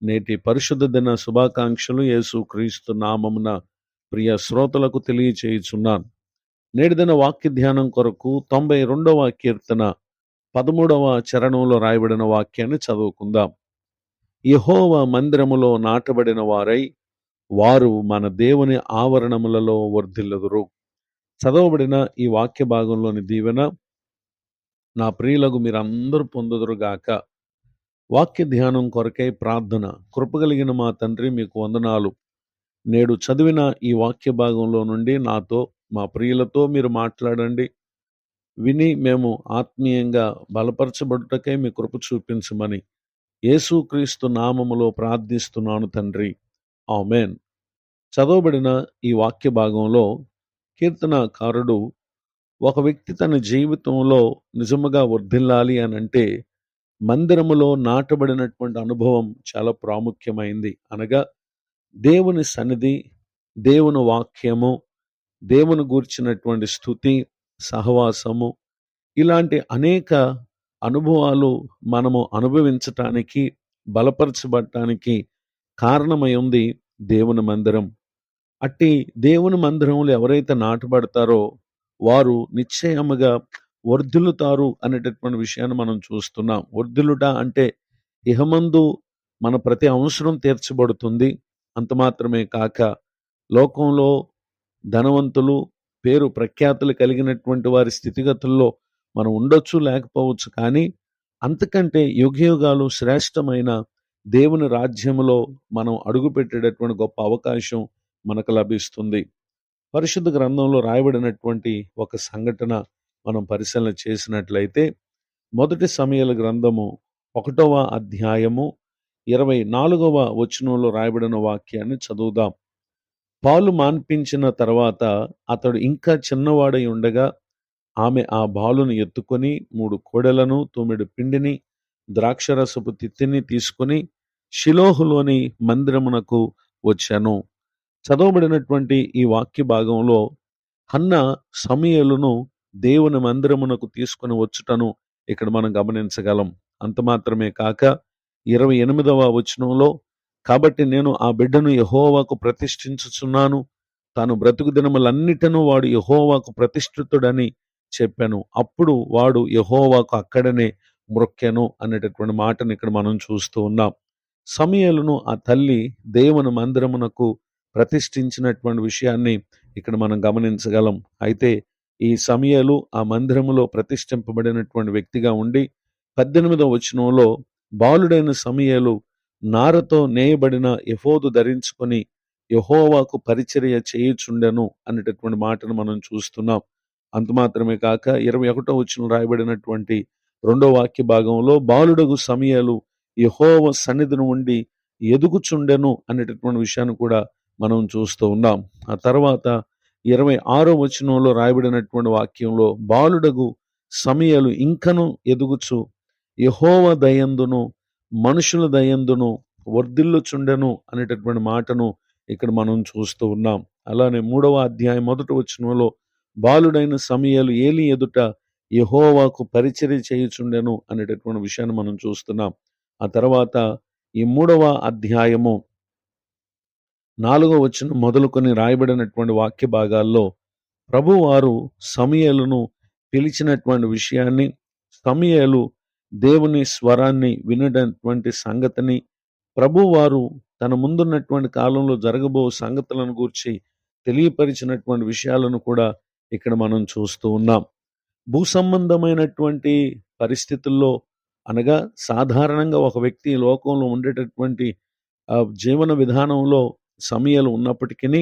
నేటి పరిశుద్ధ దిన శుభాకాంక్షలు యేసు క్రీస్తు నామమున ప్రియ శ్రోతలకు తెలియచేయుచున్నాను. నేటి దిన వాక్య ధ్యానం కొరకు 92వ కీర్తన 13వ చరణంలో రాయబడిన వాక్యాన్ని చదువుకుందాం. యెహోవా మందిరములో నాటబడిన వారై వారు మన దేవుని ఆవరణములలో వర్ధిల్లుదురు. చదవబడిన ఈ వాక్య భాగంలోని దీవెన నా ప్రియులకు మీరందరూ పొందుదురుగాక. వాక్య ధ్యానం కొరకై ప్రార్థన. కృపగలిగిన మా తండ్రి, మీకు వందనాలు. నేడు చదివిన ఈ వాక్య భాగంలో నుండి నాతో, మా ప్రియులతో మీరు మాట్లాడండి. విని మేము ఆత్మీయంగా బలపరచబడుటకై మీ కృప చూపించమని యేసుక్రీస్తు నామములో ప్రార్థిస్తున్నాను తండ్రి, ఆమేన్. చదవబడిన ఈ వాక్య భాగంలో కీర్తనకారుడు ఒక వ్యక్తి తన జీవితంలో నిజముగా వర్ధిల్లాలి అని అంటే మందిరములో నాటబడినటువంటి అనుభవం చాలా ప్రాముఖ్యమైంది. అనగా దేవుని సన్నిధి, దేవుని వాక్యము, దేవుని గూర్చినటువంటి స్తుతి, సహవాసము, ఇలాంటి అనేక అనుభవాలు మనము అనుభవించటానికి, బలపరచబడటానికి కారణమై ఉంది దేవుని మందిరం. అట్టి దేవుని మందిరంలో ఎవరైతే నాటబడతారో వారు నిశ్చయముగా వర్ధిల్లుతారు అనేటటువంటి విషయాన్ని మనం చూస్తున్నాం. వర్ధిల్లుట అంటే ఇహమందు మన ప్రతి అవసరం తీర్చబడుతుంది. అంత మాత్రమే కాక లోకంలో ధనవంతులు, పేరు ప్రఖ్యాతులు కలిగినటువంటి వారి స్థితిగతుల్లో మనం ఉండొచ్చు, లేకపోవచ్చు. కానీ అంతకంటే యుగయుగాలు శ్రేష్టమైన దేవుని రాజ్యములో మనం అడుగుపెట్టేటటువంటి గొప్ప అవకాశం మనకు లభిస్తుంది. పరిశుద్ధ గ్రంథంలో రాయబడినటువంటి ఒక సంఘటన మనం పరిశీలన చేసినట్లయితే మొదటి సమూయేలు గ్రంథము 1వ అధ్యాయము 24వ వచనంలో రాయబడిన వాక్యాన్ని చదువుదాం. పాలు మాన్పించిన తర్వాత అతడు ఇంకా చిన్నవాడై ఉండగా ఆమె ఆ బాలును ఎత్తుకొని 3 కోడెలను, 9 పిండిని, ద్రాక్షరసపు తిత్తిని తీసుకొని షిలోహులోని మందిరమునకు వచ్చాను. చదవబడినటువంటి ఈ వాక్య భాగంలో హన్న సమూయేలును దేవుని మందిరమునకు తీసుకొని వచ్చుటను ఇక్కడ మనం గమనించగలం. అంత మాత్రమే కాక 28వ వచనంలో, కాబట్టి నేను ఆ బిడ్డను యెహోవాకు ప్రతిష్ఠించుచున్నాను, తాను బ్రతుకు దినములన్నిటను వాడు యెహోవాకు ప్రతిష్ఠితుడని చెప్పాను. అప్పుడు వాడు యెహోవాకు అక్కడనే మ్రొక్కెను అనేటటువంటి మాటను ఇక్కడ మనం చూస్తూ ఉన్నాం. సమూయేలును ఆ తల్లి దేవుని మందిరమునకు ప్రతిష్ఠించినటువంటి విషయాన్ని ఇక్కడ మనం గమనించగలం. అయితే ఈ సమూయేలు ఆ మందిరములో ప్రతిష్ఠింపబడినటువంటి వ్యక్తిగా ఉండి 18వ వచనంలో బాలుడైన సమూయేలు నారతో నేయబడిన ఎఫోదు ధరించుకొని యెహోవాకు పరిచర్య చేయుచుండెను అనేటటువంటి మాటను మనం చూస్తున్నాం. అంత మాత్రమే కాక 21వ వచనం రాయబడినటువంటి 2వ వాక్య భాగంలో బాలుడగు సమూయేలు యెహోవా సన్నిధిని ఉండి ఎదుగుచుండెను అనేటటువంటి విషయాన్ని కూడా మనం చూస్తూ ఉన్నాం. ఆ తర్వాత 26వ వచనంలో రాయబడినటువంటి వాక్యంలో బాలుడగు సమూయేలు ఇంకను ఎదుగుచు యెహోవా దయందును మనుషుల దయందును వర్ధిల్లుచుండెను అనేటటువంటి మాటను ఇక్కడ మనం చూస్తూ ఉన్నాం. అలానే 3వ అధ్యాయం 1వ వచనంలో బాలుడైన సమూయేలు ఏలీ ఎదుట యెహోవాకు పరిచర్య చేయుచుండెను అనేటటువంటి విషయాన్ని మనం చూస్తున్నాం. ఆ తర్వాత ఈ 3వ అధ్యాయము 4వ వచనం మొదలుకొని రాయబడినటువంటి వాక్య భాగాల్లో ప్రభువారు సమూయేలును పిలిచినటువంటి విషయాన్ని, సమూయేలు దేవుని స్వరాన్ని వినటువంటి సంగతిని, ప్రభువారు తన ముందున్నటువంటి కాలంలో జరగబో సంగతులను గూర్చి తెలియపరిచినటువంటి విషయాలను కూడా ఇక్కడ మనం చూస్తూ ఉన్నాం. భూ సంబంధమైనటువంటి పరిస్థితుల్లో, అనగా సాధారణంగా ఒక వ్యక్తి లోకంలో ఉండేటటువంటి జీవన విధానంలో సమూయేలు ఉన్నప్పటికీ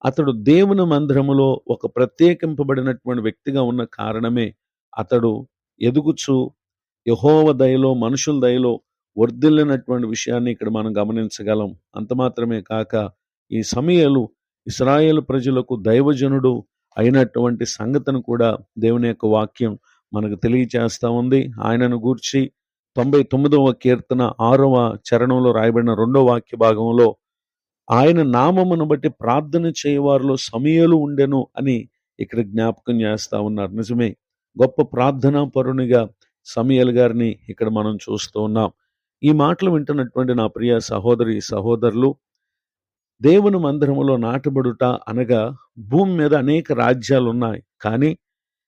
అతడు దేవుని మందిరములో ఒక ప్రత్యేకింపబడినటువంటి వ్యక్తిగా ఉన్న కారణమే అతడు ఎదుగుచు యెహోవా దయలో, మనుషుల దయలో వర్ధిల్లినటువంటి విషయాన్ని ఇక్కడ మనం గమనించగలం. అంత మాత్రమే కాక ఈ సమూయేలు ఇశ్రాయేలు ప్రజలకు దైవజనుడు అయినటువంటి సంగతిని కూడా దేవుని యొక్క వాక్యం మనకు తెలియచేస్తా ఉంది. ఆయనను గూర్చి 99వ కీర్తన 6వ చరణంలో రాయబడిన 2వ వాక్య భాగంలో ఆయన నామమును బట్టి ప్రార్థన చేయవారిలో సమూయేలు ఉండెను అని ఇక్కడ జ్ఞాపకం చేస్తా ఉన్నారు. నిజమే, గొప్ప ప్రార్థనా పరునిగా సమూయేలు గారిని ఇక్కడ మనం చూస్తూ ఉన్నాం. ఈ మాటలు వింటున్నటువంటి నా ప్రియ సహోదరి సహోదరులు, దేవుని మందిరములో నాటబడుట అనగా భూమి మీద అనేక రాజ్యాలు ఉన్నాయి. కానీ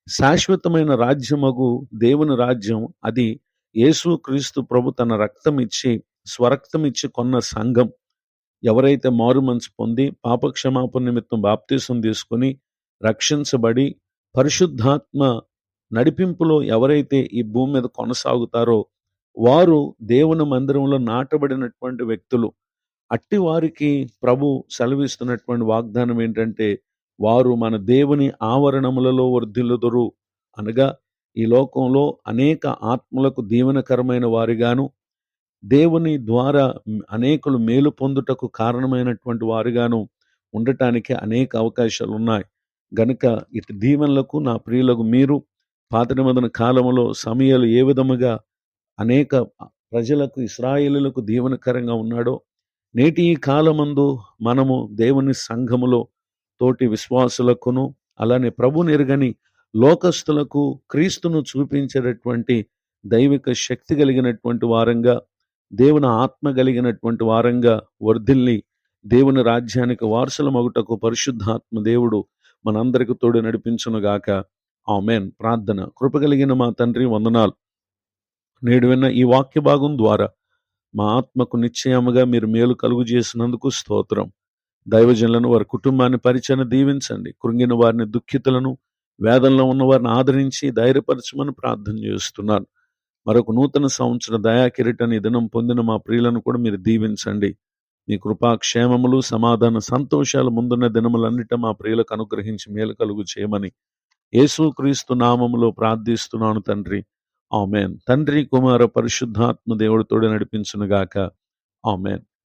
శాశ్వతమైన రాజ్యమగు దేవుని రాజ్యం అది యేసుక్రీస్తు ప్రభు తన రక్తం ఇచ్చి స్వరక్తం ఇచ్చి కొన్న సంఘం. ఎవరైతే మారు మనసు పొంది పాపక్షమాపణ నిమిత్తం బాప్తీసం తీసుకుని రక్షించబడి పరిశుద్ధాత్మ నడిపింపులో ఎవరైతే ఈ భూమి మీద కొనసాగుతారో వారు దేవుని మందిరంలో నాటబడినటువంటి వ్యక్తులు. అట్టి వారికి ప్రభు సెలవిస్తున్నటువంటి వాగ్దానం ఏంటంటే, వారు మన దేవుని ఆవరణములలో వర్ధిల్లుదురు. అనగా ఈ లోకంలో అనేక ఆత్మలకు దీవెనకరమైన వారిగాను, దేవుని ద్వారా అనేకులు మేలు పొందుటకు కారణమైనటువంటి వారుగాను ఉండటానికి అనేక అవకాశాలు ఉన్నాయి. గనుక ఇటు దీవెనలకు నా ప్రియులకు మీరు పాత నిబంధన కాలములో సమయాలు ఏ విధముగా అనేక ప్రజలకు ఇశ్రాయేలులకు దీవెనకరంగా ఉన్నాడో, నేటి ఈ కాలమందు మనము దేవుని సంఘములో తోటి విశ్వాసులకును అలానే ప్రభుని ఎరుగని లోకస్తులకు క్రీస్తును చూపించేటటువంటి దైవిక శక్తి కలిగినటువంటి వారంగా, దేవుని ఆత్మ కలిగినటువంటి వారంగా వర్ధిల్లి దేవుని రాజ్యానికి వారసులమగుటకు పరిశుద్ధాత్మ దేవుడు మనందరికి తోడు నడిపించునుగాక. ఆమేన్. ప్రార్థన. కృపగలిగిన మా తండ్రి, వందనాలు. నేడు విన్న ఈ వాక్య భాగం ద్వారా మా ఆత్మకు నిశ్చయముగా మీరు మేలు కలుగు చేసినందుకు స్తోత్రం. దైవజనులను వారి కుటుంబాన్ని పరిచయం దీవించండి. కృంగిన వారిని, దుఃఖితులను, వేదనలో ఉన్న వారిని ఆదరించి ధైర్యపరచమని ప్రార్థన చేస్తున్నాను. మరొక నూతన సంవత్సర దయాకిరీటాన్ని దినం పొందిన మా ప్రియులను కూడా మీరు దీవించండి. మీ కృపాక్షేమములు, సమాధాన, సంతోషాలు ముందున్న దినములన్నిట మా ప్రియులకు అనుగ్రహించి మేలు కలుగు చేయమని యేసుక్రీస్తు నామములో ప్రార్థిస్తున్నాను తండ్రి. ఆమేన్. తండ్రి, కుమార, పరిశుద్ధాత్మ దేవుడితోడే నడిపించునుగాక. ఆమేన్.